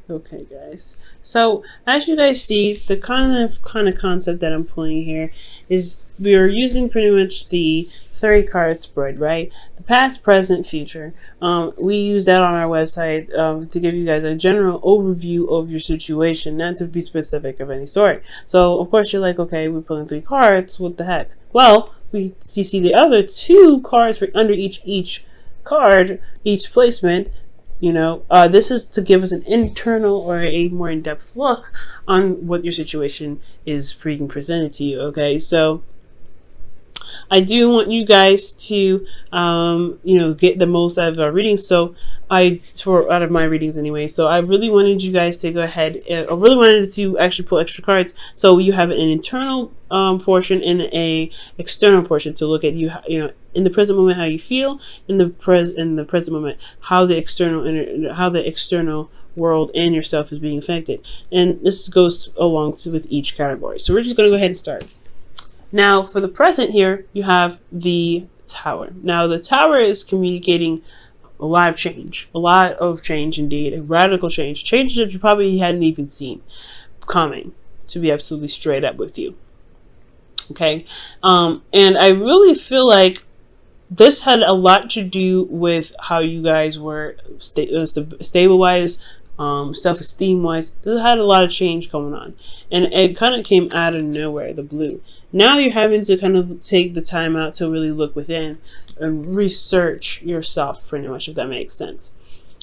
Okay, guys. So as you guys see, the kind of concept that I'm pulling here is we are using pretty much the 30 card spread, right? The past, present, future. We use that on our website to give you guys a general overview of your situation, not to be specific of any sort. So of course you're like, okay, we're pulling 3 cards. What the heck? Well, you see the other 2 cards for under each card, each placement. This is to give us an internal or a more in-depth look on what your situation is being presented to you. Okay, so I do want you guys to, get the most out of our readings. So out of my readings anyway. So I really wanted you guys to go ahead. I really wanted to actually pull extra cards. So you have an internal portion and a external portion to look at in the present moment how you feel, in the present moment how the external world and yourself is being affected. And this goes along with each category. So we're just going to go ahead and start. Now, for the present here, you have the Tower. Now, the Tower is communicating a lot of change indeed, a radical change that you probably hadn't even seen coming, to be absolutely straight up with you. Okay, and I really feel like this had a lot to do with how you guys were stable-wise, self-esteem wise. This had a lot of change going on, and it kind of came out of nowhere, the blue. Now you're having to kind of take the time out to really look within and research yourself, pretty much, if that makes sense.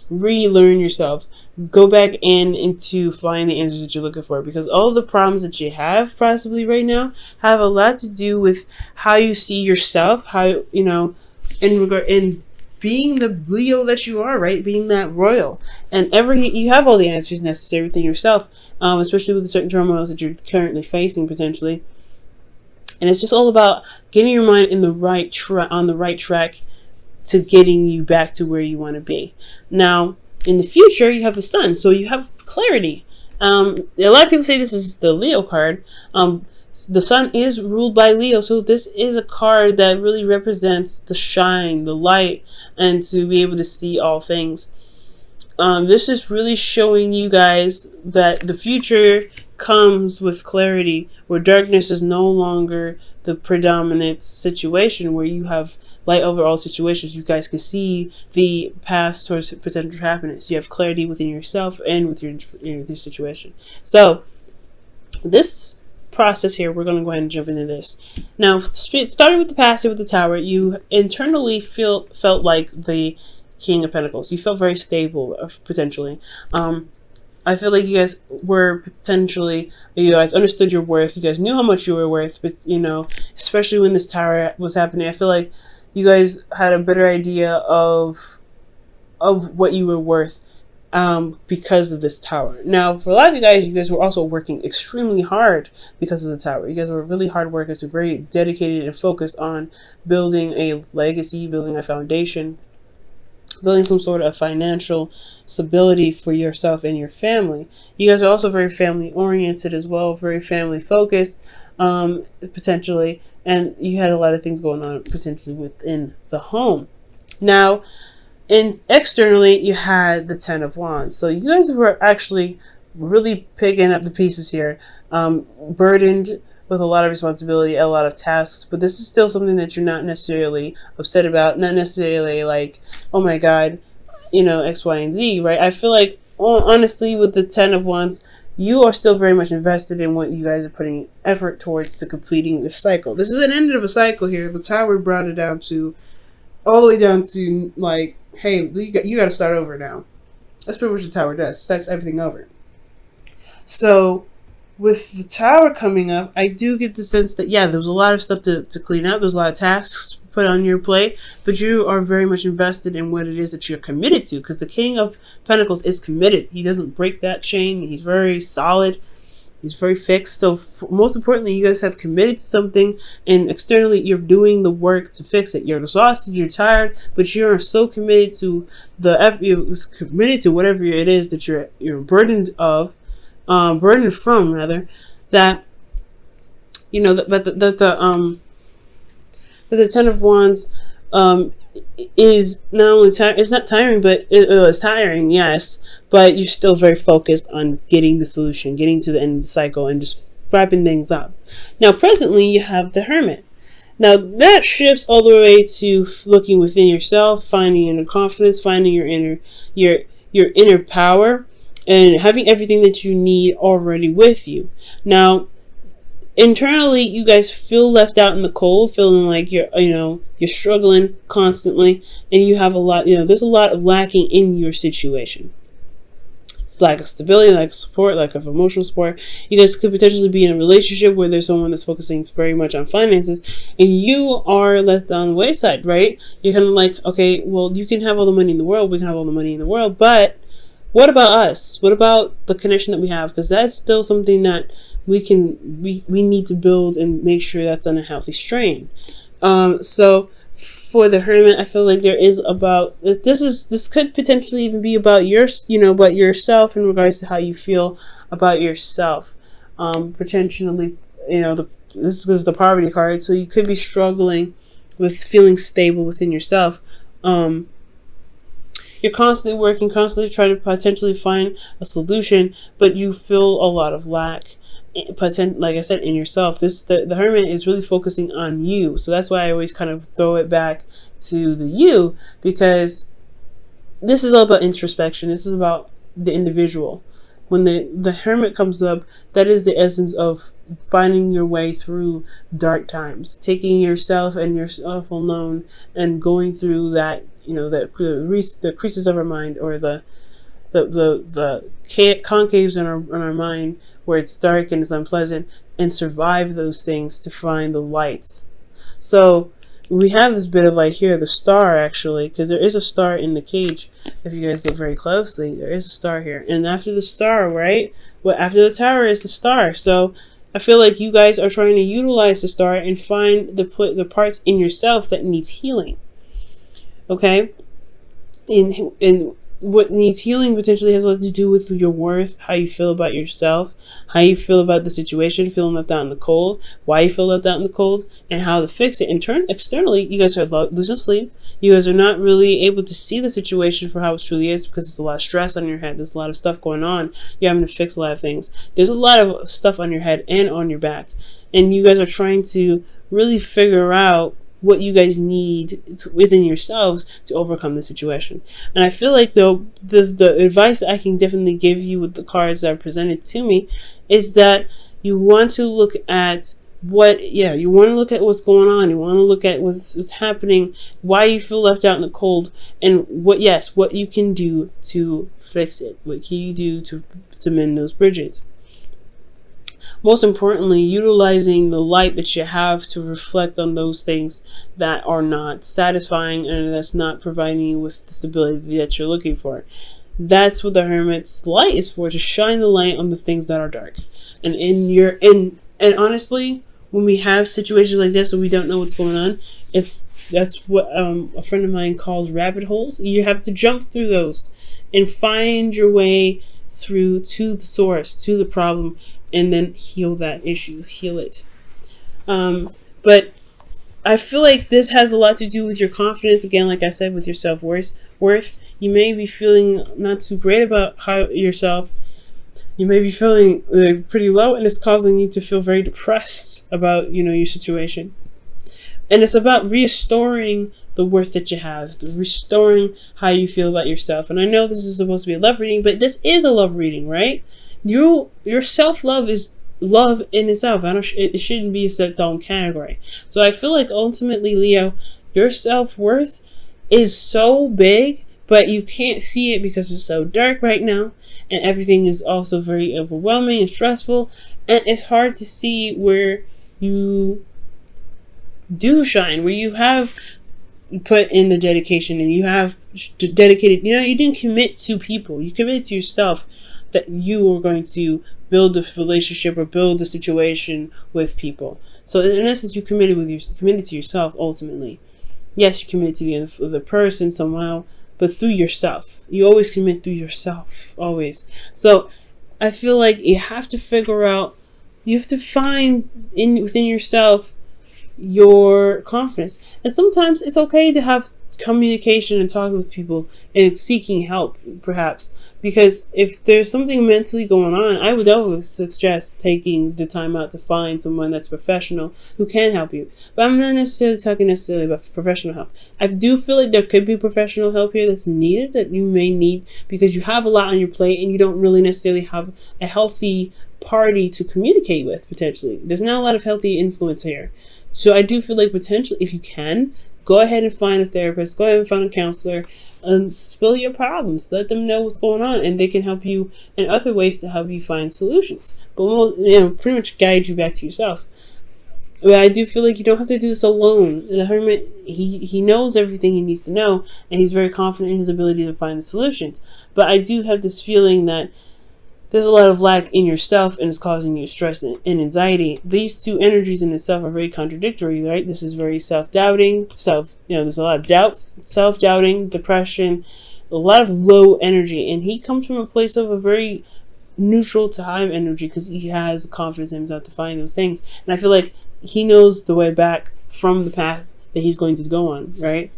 Relearn yourself, go back into find the answers that you're looking for, because all the problems that you have possibly right now have a lot to do with how you see yourself, how in being the Leo that you are, right? Being that royal. And you have all the answers necessary within yourself, especially with the certain turmoils that you're currently facing potentially. And it's just all about getting your mind in the on the right track to getting you back to where you want to be. Now, in the future, you have the Sun, so you have clarity. A lot of people say this is the Leo card. The Sun is ruled by Leo, so this is a card that really represents the shine, the light, and to be able to see all things. This is really showing you guys that the future comes with clarity, where darkness is no longer the predominant situation, where you have light over all situations. You guys can see the path towards potential happiness. You have clarity within yourself and with your situation. So this process here, we're going to go ahead and jump into this. Now, starting with the past, with the Tower, you internally felt like the King of Pentacles. You felt very stable, potentially. I feel like you guys were you guys understood your worth. You guys knew how much you were worth, but especially when this Tower was happening, I feel like you guys had a better idea of what you were worth because of this Tower. Now, for a lot of you guys were also working extremely hard because of the Tower. You guys were really hard workers, very dedicated and focused on building a legacy, building a foundation, building some sort of financial stability for yourself and your family. You guys are also very family oriented as well, very family focused, potentially, and you had a lot of things going on potentially within the home. Now, externally, you had the Ten of Wands. So you guys were actually really picking up the pieces here, burdened with a lot of responsibility, a lot of tasks, but this is still something that you're not necessarily upset about, not necessarily like, oh my God, X, Y, and Z, right? I feel like, honestly, with the Ten of Wands, you are still very much invested in what you guys are putting effort towards to completing this cycle. This is an end of a cycle here. The Tower brought it down to, all the way down to, like, hey, you got to start over now. That's pretty much what the Tower does. Starts everything over. So with the Tower coming up, I do get the sense that, yeah, there was a lot of stuff to clean up. There's a lot of tasks put on your plate, but you are very much invested in what it is that you're committed to, because the King of Pentacles is committed. He doesn't break that chain. He's very solid. He's very fixed. So most importantly, you guys have committed to something, and externally you're doing the work to fix it. You're exhausted, you're tired, but you're so committed to whatever it is that you're burdened from, rather, that the Ten of Wands is not only it's not tiring, but it's tiring, yes, but you're still very focused on getting the solution, getting to the end of the cycle, and just wrapping things up. Now, presently, you have the Hermit. Now, that shifts all the way to looking within yourself, finding inner confidence, finding your inner power, and having everything that you need already with you. Now, internally, you guys feel left out in the cold, feeling like you're struggling constantly, and you have a lot, there's a lot of lacking in your situation. It's lack of stability, lack of support, lack of emotional support. You guys could potentially be in a relationship where there's someone that's focusing very much on finances, and you are left on the wayside, right? You're kind of like, okay, well, you can have all the money in the world, we can have all the money in the world, but what about us? What about the connection that we have? Because that's still something that we need to build and make sure that's on a healthy strain. So for the Hermit, I feel like there is about this could potentially even be about about yourself in regards to how you feel about yourself. Potentially, this is the poverty card, so you could be struggling with feeling stable within yourself. You're constantly working, constantly trying to potentially find a solution, but you feel a lot of lack. Like I said, in yourself. The Hermit is really focusing on you, so that's why I always kind of throw it back to the you, because this is all about introspection. This is about the individual. When the Hermit comes up, that is the essence of finding your way through dark times, taking yourself and yourself alone and going through that, the creases of our mind, or the concaves in our mind where it's dark and it's unpleasant, and survive those things to find the lights. So we have this bit of light here, the star, actually, because there is a star in the cage. If you guys look very closely, there is a star here. And after the star, right? Well, after the tower is the star. So I feel like you guys are trying to utilize the star and find the parts in yourself that needs healing. Okay? In what needs healing potentially has a lot to do with your worth, how you feel about yourself, how you feel about the situation, feeling left out in the cold, why you feel left out in the cold, and how to fix it. In turn, externally, you guys are losing sleep. You guys are not really able to see the situation for how it truly is, because there's a lot of stress on your head. There's a lot of stuff going on. You're having to fix a lot of things. There's a lot of stuff on your head and on your back. And you guys are trying to really figure out what you guys need within yourselves to overcome the situation. And I feel like the advice that I can definitely give you with the cards that are presented to me is that you want to look at you want to look at what's going on. You want to look at what's happening, why you feel left out in the cold, and what you can do to fix it. What can you do to mend those bridges? Most importantly, utilizing the light that you have to reflect on those things that are not satisfying and that's not providing you with the stability that you're looking for. That's what the Hermit's light is for, to shine the light on the things that are dark. And and honestly, when we have situations like this and we don't know what's going on, that's what a friend of mine calls rabbit holes. You have to jump through those and find your way through to the source, to the problem, and then heal that issue, heal it. But I feel like this has a lot to do with your confidence. Again, like I said, with your self-worth. You may be feeling not too great about yourself. You may be feeling pretty low, and it's causing you to feel very depressed about, your situation. And it's about restoring the worth that you have, restoring how you feel about yourself. And I know this is supposed to be a love reading, but this is a love reading, right? Your self-love is love in itself. It shouldn't be its own category. So I feel like ultimately, Leo, your self-worth is so big, but you can't see it because it's so dark right now, and everything is also very overwhelming and stressful, and it's hard to see where you do shine, where you have put in the dedication and you have dedicated, you didn't commit to people, you committed to yourself, that you are going to build a relationship or build a situation with people. So in essence, you committed to yourself ultimately. Yes, you committed to the person somehow, but through yourself. You always commit through yourself, always. So I feel like you have to figure out, you have to find within yourself your confidence. And sometimes it's okay to have communication and talking with people and seeking help, perhaps. Because if there's something mentally going on, I would always suggest taking the time out to find someone that's professional who can help you. But I'm not necessarily talking necessarily about professional help. I do feel like there could be professional help here that's needed, that you may need, because you have a lot on your plate and you don't really necessarily have a healthy party to communicate with, potentially. There's not a lot of healthy influence here. So I do feel like potentially, if you can, go ahead and find a therapist, go ahead and find a counselor, and spill your problems. Let them know what's going on, and they can help you in other ways to help you find solutions. But we'll, pretty much guide you back to yourself. But I do feel like you don't have to do this alone. The hermit, he knows everything he needs to know, and he's very confident in his ability to find the solutions. But I do have this feeling that there's a lot of lack in yourself, and it's causing you stress and anxiety. These two energies in itself are very contradictory, right? This is very self-doubting, there's a lot of doubts, self-doubting, depression, a lot of low energy. And he comes from a place of a very neutral to high energy because he has confidence in himself to find those things. And I feel like he knows the way back from the path that he's going to go on, right?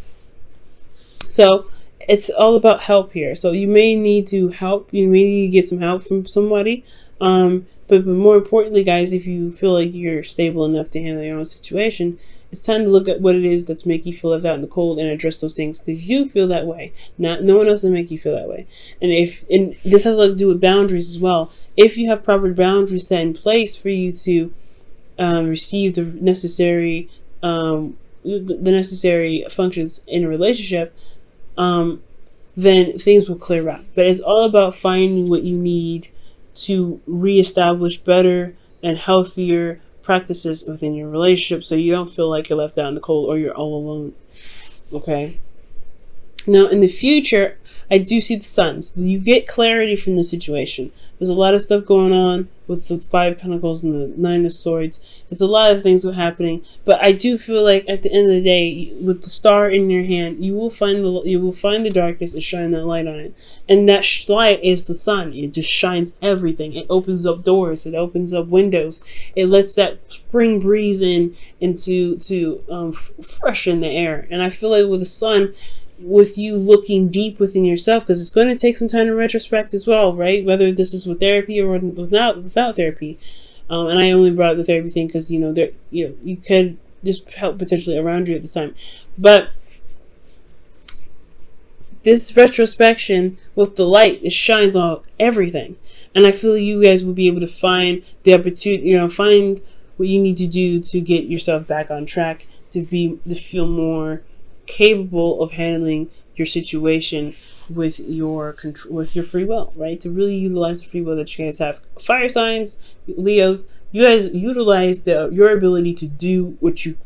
So it's all about help here. So you may need to help. You may need to get some help from somebody. But more importantly, guys, if you feel like you're stable enough to handle your own situation, it's time to look at what it is that's making you feel left out in the cold and address those things, because you feel that way. No one else will make you feel that way. And this has a lot to do with boundaries as well. If you have proper boundaries set in place for you to receive the necessary functions in a relationship, then things will clear up. But it's all about finding what you need to reestablish better and healthier practices within your relationship, so you don't feel like you're left out in the cold or you're all alone. Okay? Now, in the future, I do see the suns. You get clarity from the situation. There's a lot of stuff going on with the 5 of Pentacles and the 9 of Swords. It's a lot of things that are happening. But I do feel like at the end of the day, with the star in your hand, you will find the darkness and shine that light on it. And that light is the sun. It just shines everything. It opens up doors. It opens up windows. It lets that spring breeze in to freshen the air. And I feel like with the sun, with you looking deep within yourself, because it's going to take some time to retrospect as well, right? Whether this is with therapy or without therapy. And I only brought up the therapy thing because you could just help potentially around you at this time. But this retrospection with the light, it shines on everything. And I feel you guys will be able to find the opportunity, find what you need to do to get yourself back on track, to feel more capable of handling your situation with your free will, right? To really utilize the free will that you guys have. Fire signs, Leos, you guys utilize your ability to do what you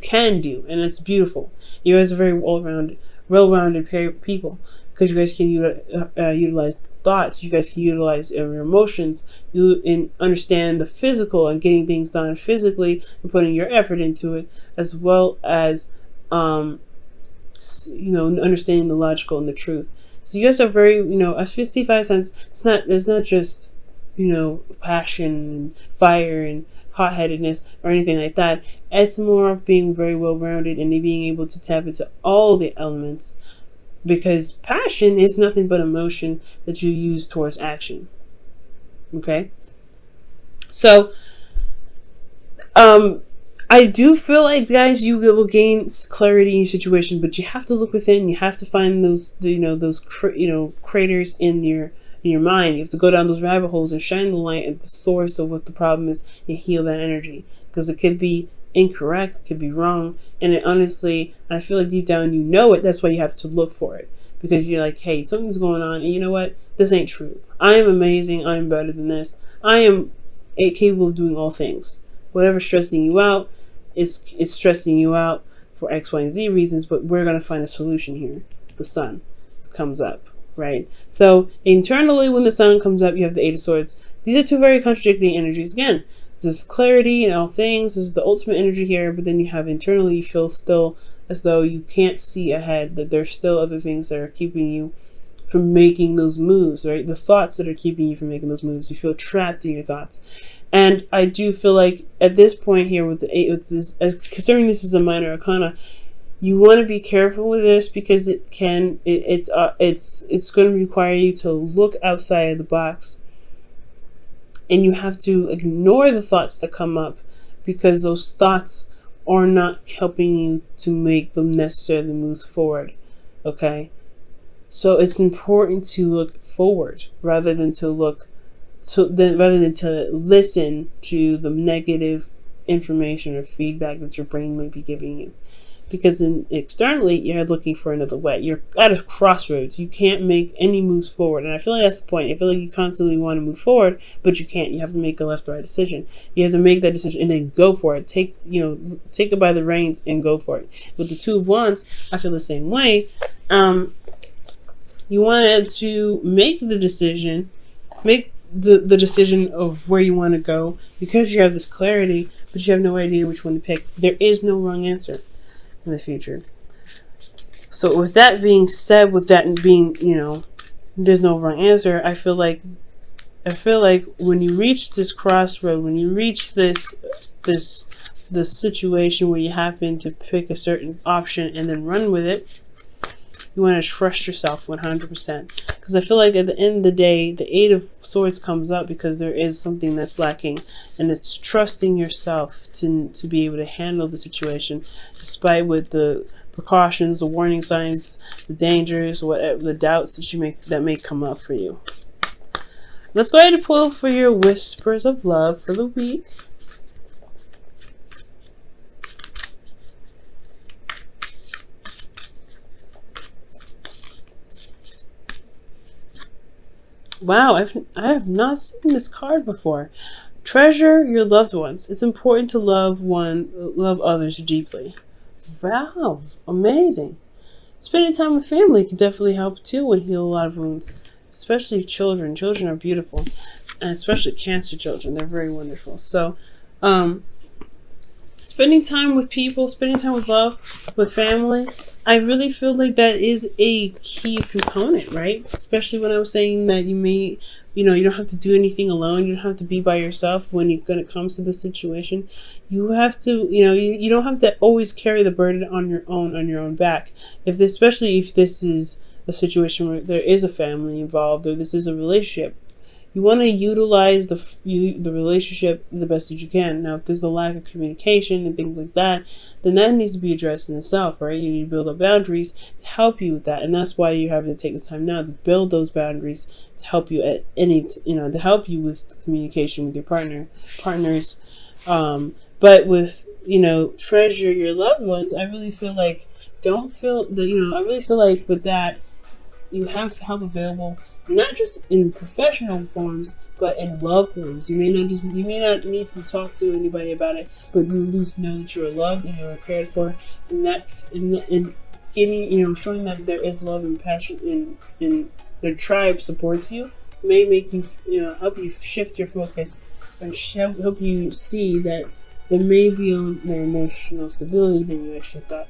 can do, and it's beautiful. You guys are very well-rounded people, because you guys can utilize thoughts. You guys can utilize your emotions. You understand the physical and getting things done physically and putting your effort into it, as well as understanding the logical and the truth. So you guys are very, I see 5 signs. It's not just, passion and fire and hot-headedness or anything like that. It's more of being very well-rounded and being able to tap into all the elements, because passion is nothing but emotion that you use towards action. Okay? So, I do feel like, guys, you will gain clarity in your situation, but you have to look within. You have to find those craters in your mind. You have to go down those rabbit holes and shine the light at the source of what the problem is and heal that energy, because it could be incorrect, it could be wrong, and honestly, I feel like deep down you know it. That's why you have to look for it, because you're like, hey, something's going on, and you know what? This ain't true. I am amazing. I am better than this. I am capable of doing all things. Whatever's stressing you out, it's stressing you out for X, Y, and Z reasons, but we're going to find a solution here. The sun comes up, right? So internally, when the sun comes up, you have the 8 of Swords. These are two very contradicting energies. Again, there's clarity in all things. This is the ultimate energy here, but then you have internally, you feel still as though you can't see ahead, that there's still other things that are keeping you from making those moves, right? The thoughts that are keeping you from making those moves. You feel trapped in your thoughts. And I do feel like at this point here with the 8, considering this is a minor arcana, You want to be careful with this because it's going to require you to look outside of the box, and you have to ignore the thoughts that come up because those thoughts are not helping you to make the necessary moves forward. Okay, so it's important to look forward rather than to listen to the negative information or feedback that your brain might be giving you. Because externally, you're looking for another way. You're at a crossroads. You can't make any moves forward. And I feel like that's the point. I feel like you constantly want to move forward, but you can't. You have to make a left or right decision. You have to make that decision and then go for it. Take it by the reins and go for it. With the Two of Wands, I feel the same way. You wanted to make the decision, make the decision of where you want to go because you have this clarity, but you have no idea which one to pick. There is no wrong answer in the future. So with that being said, with that being, there's no wrong answer, I feel like when you reach this crossroad, when you reach this situation where you happen to pick a certain option and then run with it, you want to trust yourself 100%. Because I feel like at the end of the day, the Eight of Swords comes up because there is something that's lacking. And it's trusting yourself to be able to handle the situation, despite with the precautions, the warning signs, the dangers, whatever, the doubts that may come up for you. Let's go ahead and pull for your whispers of love for the week. Wow, I have not seen this card before. Treasure your loved ones. It's important to love others deeply. Wow, amazing. Spending time with family can definitely help too and heal a lot of wounds, especially children. Children are beautiful, and especially Cancer children. They're very wonderful. So, spending time with people, spending time with love, with family, I really feel like that is a key component, right? Especially when I was saying that you don't have to do anything alone. You don't have to be by yourself when it comes to this situation. You have to, you don't have to always carry the burden on your own back. Especially if this is a situation where there is a family involved or this is a relationship. You want to utilize the relationship the best that you can. Now, if there's a lack of communication and things like that, then that needs to be addressed in itself, right? You need to build up boundaries to help you with that, and that's why you have to take this time now to build those boundaries to help you to help you with communication with your partners. But with treasure your loved ones, I really feel like I really feel like with that, you have help available, not just in professional forms, but in love forms. You may not need to talk to anybody about it, but you at least know that you're loved and you're cared for, and that in giving, showing that there is love and passion and the tribe supports you may make you, help you shift your focus and help you see that there may be more emotional stability than you actually thought.